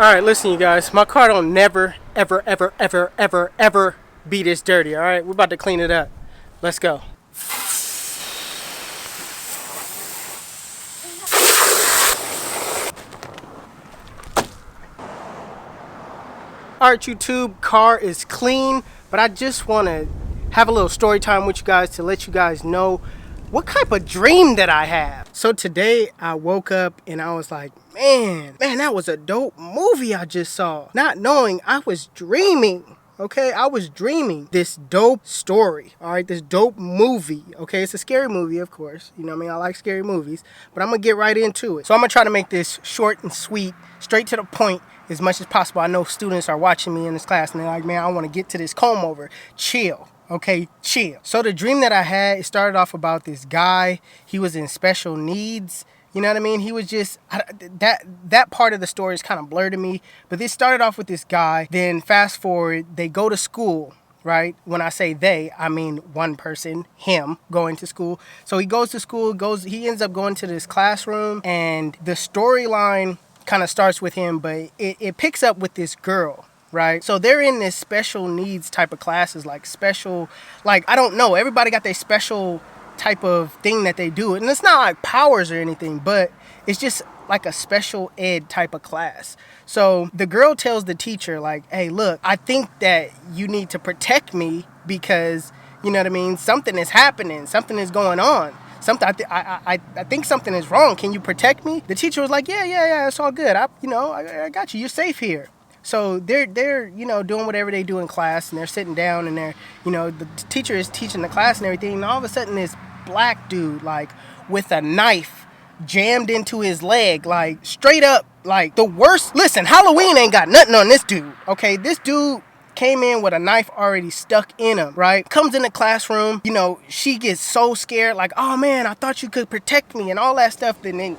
Alright, listen you guys, my car don't never, ever be this dirty, alright? We're about to clean it up. Let's go. Alright YouTube, car is clean, but I just want to have a little story time with you guys to let you guys know what type of dream that I have. So today I woke up and I was like, man, that was a dope movie I just saw. Not knowing I was dreaming, okay? I was dreaming this dope story, all right? This dope movie, okay? It's a scary movie, of course. You know what I mean? I like scary movies, but I'm gonna get right into it. So I'm gonna try to make this short and sweet, straight to the point as much as possible. I know students are watching me in this class and they're like, man, I wanna get to this Combover. Chill. Okay, chill. So the dream that I had, it started off about this guy. He was in special needs. You know what I mean? He was just, that part of the story is kind of blurred to me. But this started off with this guy. Then fast forward, they go to school, right? When I say they, I mean one person, him, going to school. So he goes to school, he ends up going to this classroom. And the storyline kind of starts with him, but it picks up with this girl. Right? So they're in this special needs type of classes, like special, like, I don't know, everybody got their special type of thing that they do. And it's not like powers or anything, but it's just like a special ed type of class. So the girl tells the teacher, like, hey, look, I think that you need to protect me because, you know what I mean, something is happening, something is going on. I think something is wrong. Can you protect me? The teacher was like, yeah, it's all good. I got you. You're safe here. So they're you know, doing whatever they do in class, and they're sitting down, and they're, you know, the teacher is teaching the class and everything, and all of a sudden this black dude, like, with a knife jammed into his leg, like, straight up, like, the worst. Listen, Halloween ain't got nothing on this dude, okay? This dude came in with a knife already stuck in him, right? Comes in the classroom, you know, she gets so scared, like, oh man, I thought you could protect me and all that stuff. And then,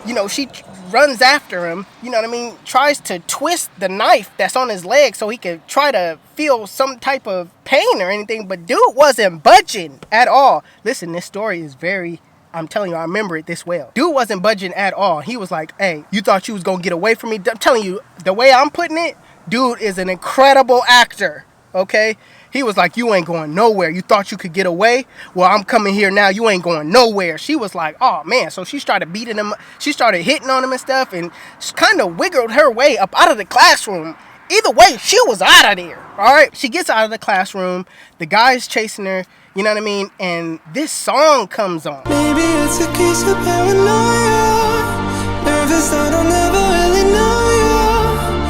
you know, she runs after him, you know what I mean, tries to twist the knife that's on his leg so he could try to feel some type of pain or anything, but dude wasn't budging at all. Listen, this story is very, I'm telling you, I remember it this well. Dude wasn't budging at all. He was like, hey, you thought you was gonna get away from me? I'm telling you, the way I'm putting it, dude is an incredible actor, okay? He was like, you ain't going nowhere. You thought you could get away? Well, I'm coming here now. You ain't going nowhere. She was like, oh, man. So she started beating him. She started hitting on him and stuff, and she kind of wiggled her way up out of the classroom. Either way, she was out of there, all right? She gets out of the classroom. The guy's chasing her, you know what I mean? And this song comes on. Maybe it's a case of paranoia. Nervous, I don't ever really know you.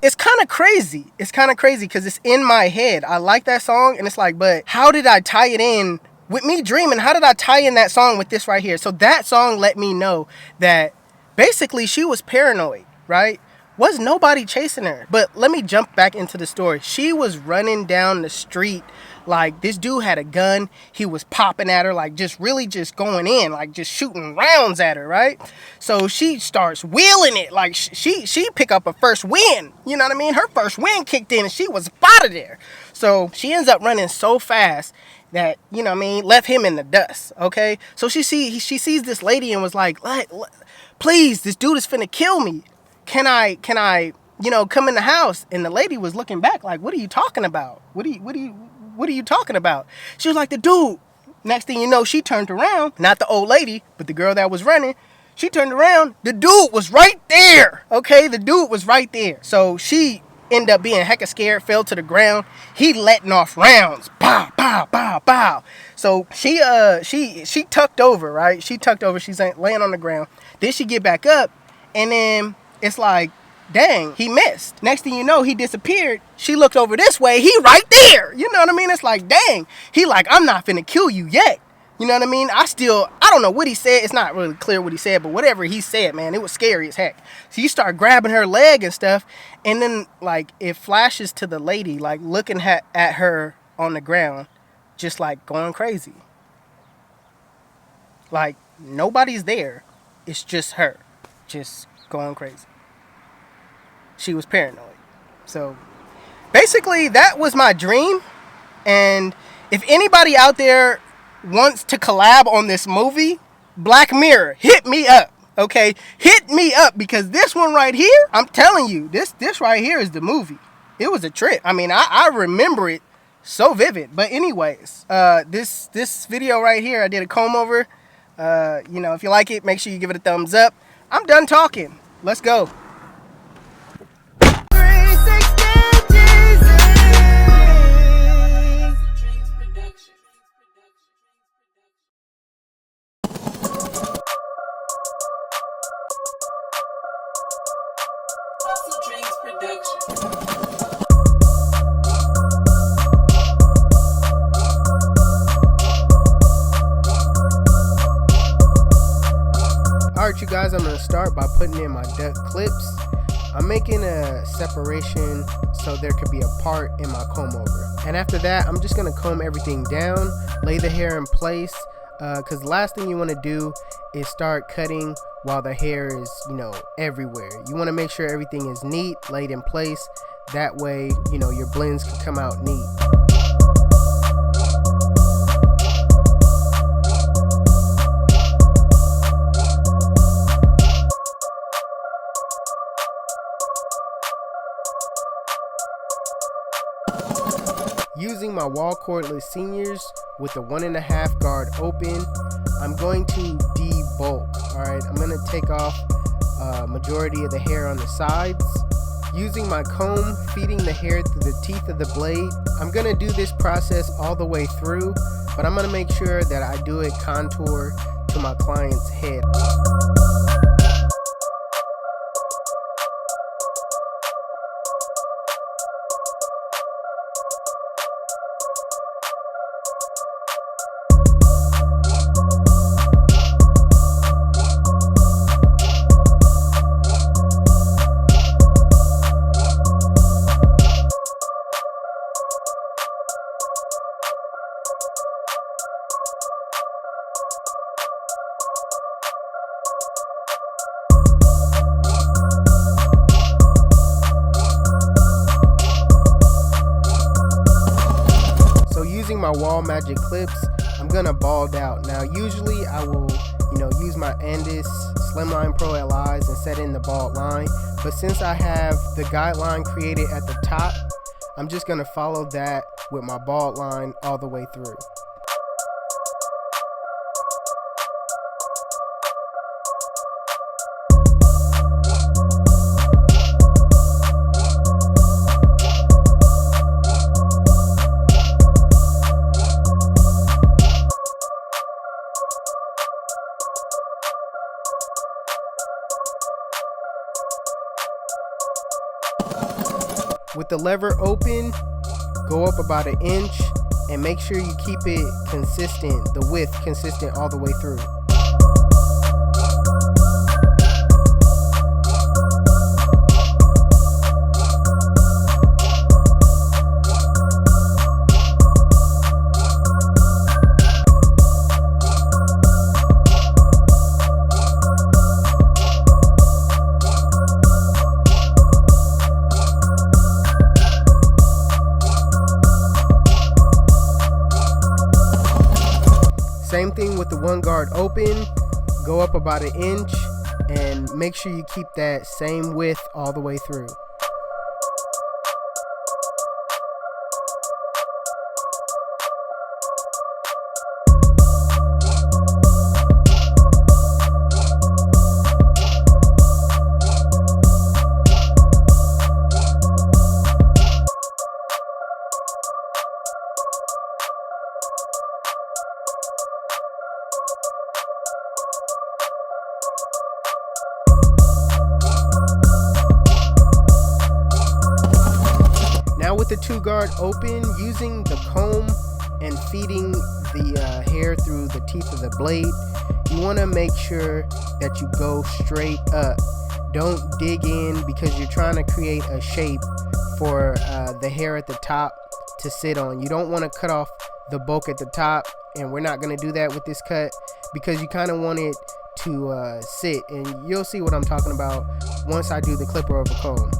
It's kind of crazy. It's kind of crazy because it's in my head. I like that song, and it's like, but how did I tie it in with me dreaming? How did I tie in that song with this right here? So that song let me know that basically she was paranoid, right? Was nobody chasing her. But let me jump back into the story. She was running down the street like this dude had a gun. He was popping at her, like just really just going in, like just shooting rounds at her, right? So she starts wheeling it, like she pick up a first win. You know what I mean? Her first win kicked in and she was out of there. So she ends up running so fast that, you know what I mean, left him in the dust, okay? So she sees this lady and was like, please, this dude is finna kill me. Can I, you know, come in the house? And the lady was looking back like, what are you talking about? What are you talking about? She was like, the dude. Next thing you know, she turned around, not the old lady, but the girl that was running. She turned around, the dude was right there, okay? The dude was right there. So she ended up being hecka scared, fell to the ground. He letting off rounds, pow, pow, pow, pow. So she tucked over, right? She tucked over, she's laying on the ground. Then she get back up, and then it's like, dang, he missed. Next thing you know, he disappeared. She looked over this way. He right there. You know what I mean? It's like, dang. He like, I'm not finna kill you yet. You know what I mean? I don't know what he said. It's not really clear what he said, but whatever he said, man, it was scary as heck. So you start grabbing her leg and stuff, and then, like, it flashes to the lady, like, looking at her on the ground, just, like, going crazy. Like, nobody's there. It's just her, just going crazy. She was paranoid. So basically that was my dream. And if anybody out there wants to collab on this movie, Black Mirror, hit me up. okay, hit me up, because this one right here, I'm telling you, this right here is the movie. It was a trip. I mean, I remember it so vivid. But anyways, this video right here, I did a comb over. You know, if you like it, make sure you give it a thumbs up. I'm done talking. Let's go. Alright, you guys, I'm going to start by putting in my duck clips. I'm making a separation so there could be a part in my comb over. And after that, I'm just going to comb everything down, lay the hair in place, because the last thing you want to do is start cutting while the hair is, you know, everywhere. You want to make sure everything is neat, laid in place. That way, you know, your blends can come out neat. Using my wall cordless seniors with the 1.5 guard open, I'm going to debulk. Alright, I'm going to take off majority of the hair on the sides. Using my comb, feeding the hair through the teeth of the blade. I'm going to do this process all the way through, but I'm going to make sure that I do it contour to my client's head. Using my wall magic clips, I'm gonna bald out. Now usually I will, you know, use my Andis Slimline Pro LIs and set in the bald line, but since I have the guideline created at the top, I'm just gonna follow that with my bald line all the way through. With the lever open, go up about 1 inch and make sure you keep it consistent, the width consistent all the way through. Same thing with the 1 guard open, go up about 1 inch and make sure you keep that same width all the way through. Now with the 2 guard open, using the comb and feeding the hair through the teeth of the blade, you want to make sure that you go straight up. Don't dig in, because you're trying to create a shape for the hair at the top to sit on. You don't want to cut off the bulk at the top, and we're not going to do that with this cut, because you kind of want it to sit, and you'll see what I'm talking about once I do the clipper over comb.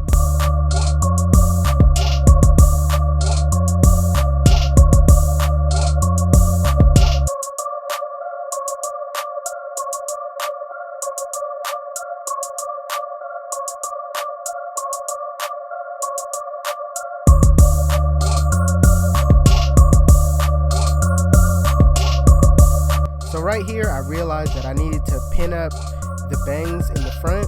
right here, I realized that I needed to pin up the bangs in the front.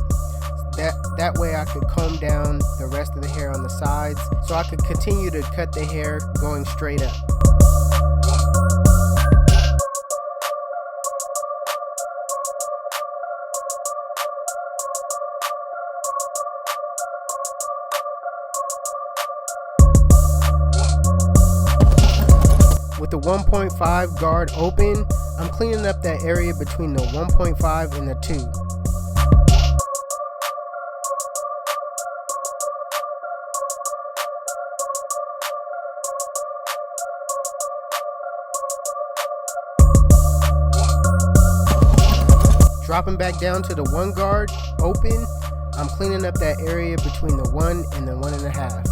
That way I could comb down the rest of the hair on the sides, so I could continue to cut the hair going straight up. With the 1.5 guard open, I'm cleaning up that area between the 1.5 and the 2. Dropping back down to the 1 guard open, I'm cleaning up that area between the 1 and the 1.5.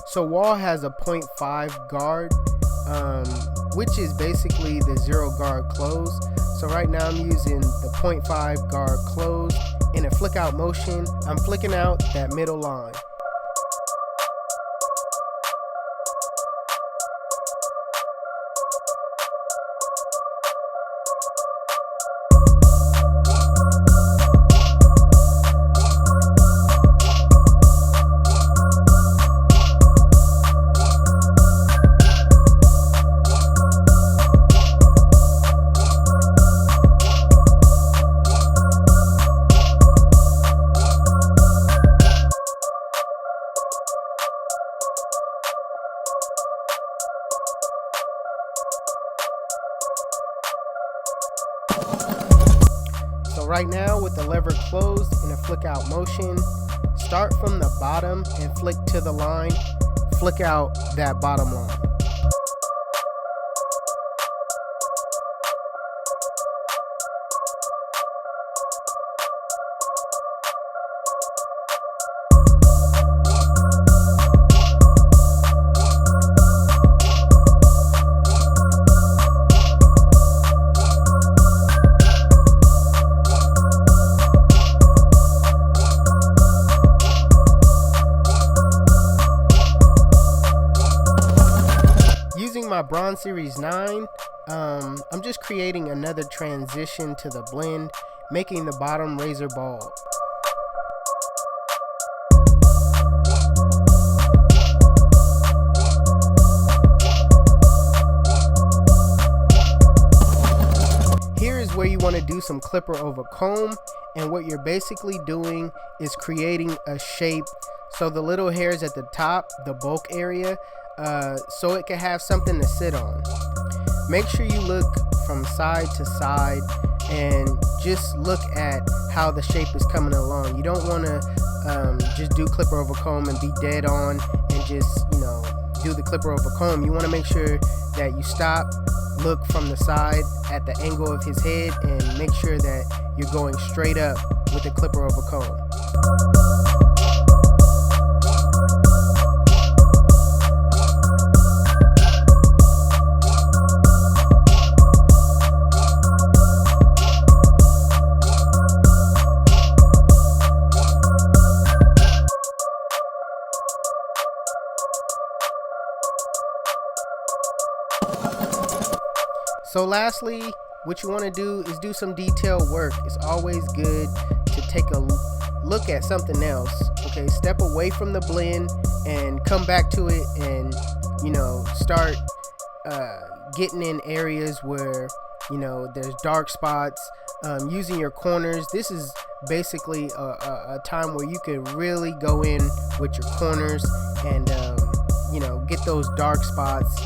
So Wall has a 0.5 guard, which is basically the 0 guard close. So right now I'm using the 0.5 guard close. In a flick out motion, I'm flicking out that middle line. So right now with the lever closed in a flick out motion, start from the bottom and flick to the line, flick out that bottom line. Using my Bronze Series 9, I'm just creating another transition to the blend, making the bottom razor bald. Here is where you want to do some clipper over comb, and what you're basically doing is creating a shape so the little hairs at the top, the bulk area, so it can have something to sit on. Make sure you look from side to side and just look at how the shape is coming along. You don't want to just do clipper over comb and be dead on and just, do the clipper over comb. You want to make sure that you stop, look from the side at the angle of his head, and make sure that you're going straight up with the clipper over comb. So lastly, what you want to do is do some detail work. It's always good to take a look at something else. Okay, step away from the blend and come back to it, and start getting in areas where there's dark spots, using your corners. This is basically a time where you can really go in with your corners and get those dark spots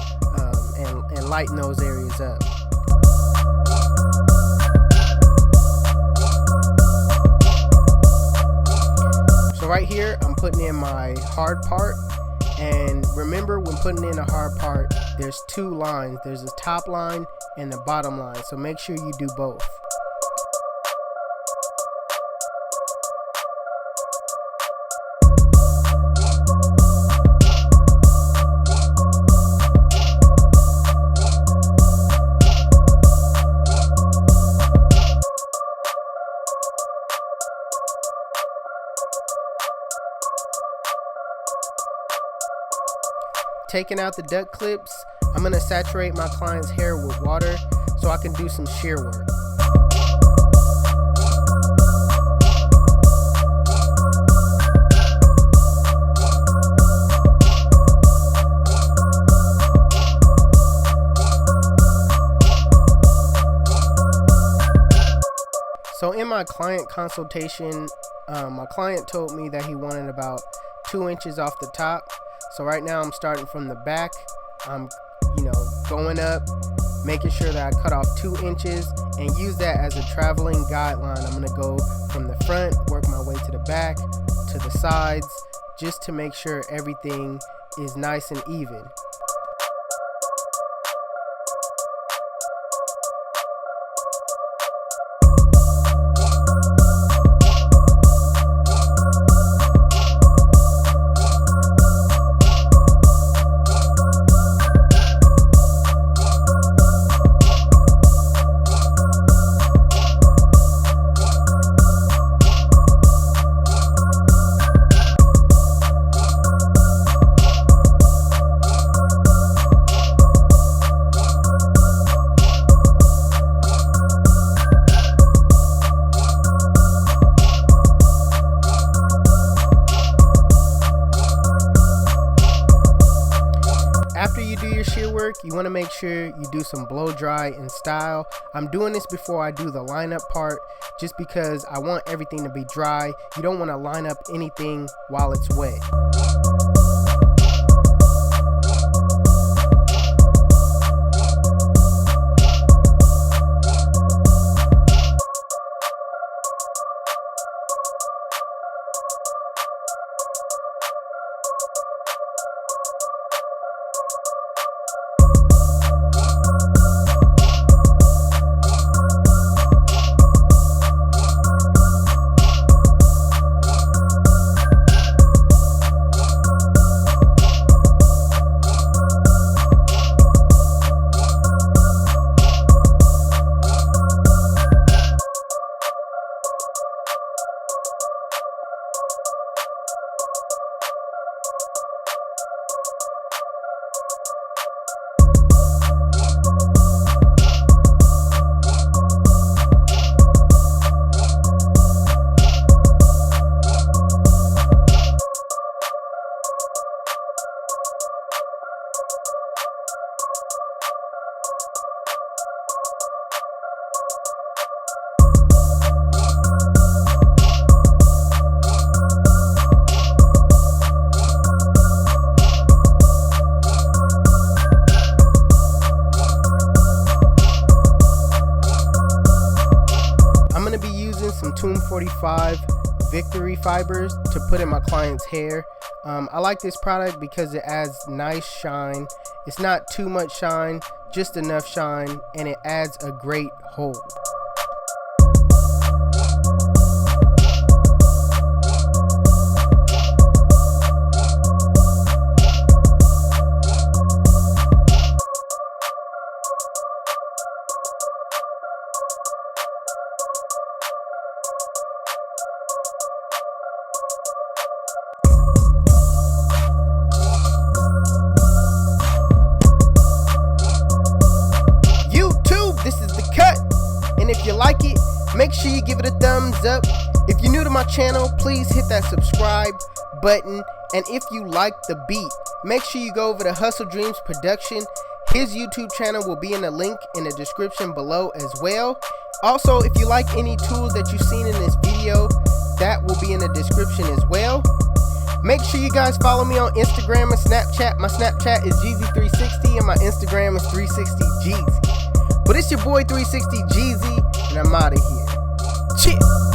and lighten those areas up. So right here, I'm putting in my hard part. And remember, when putting in a hard part, there's two lines. There's a top line and the bottom line. So make sure you do both. Taking out the duct clips, I'm going to saturate my client's hair with water so I can do some shear work. So in my client consultation, my client told me that he wanted about 2 inches off the top. So right now I'm starting from the back. I'm, going up, making sure that I cut off 2 inches and use that as a traveling guideline. I'm gonna go from the front, work my way to the back, to the sides, just to make sure everything is nice and even. After you do your shear work, you want to make sure you do some blow dry in style. I'm doing this before I do the lineup part just because I want everything to be dry. You don't want to line up anything while it's wet. Some Tomb 45 Victory fibers to put in my client's hair. I like this product because it adds nice shine. It's not too much shine, just enough shine, and it adds a great hold. If you like it, make sure you give it a thumbs up. If you're new to my channel, please hit that subscribe button. And if you like the beat, make sure you go over to HustleDreamProduction. His YouTube channel will be in the link in the description below as well. Also, if you like any tools that you've seen in this video, that will be in the description as well. Make sure you guys follow me on Instagram and Snapchat. My Snapchat is Jeezy360 and my Instagram is 360Jeezy. But it's your boy 360Jeezy, and I'm out of here. Cheers.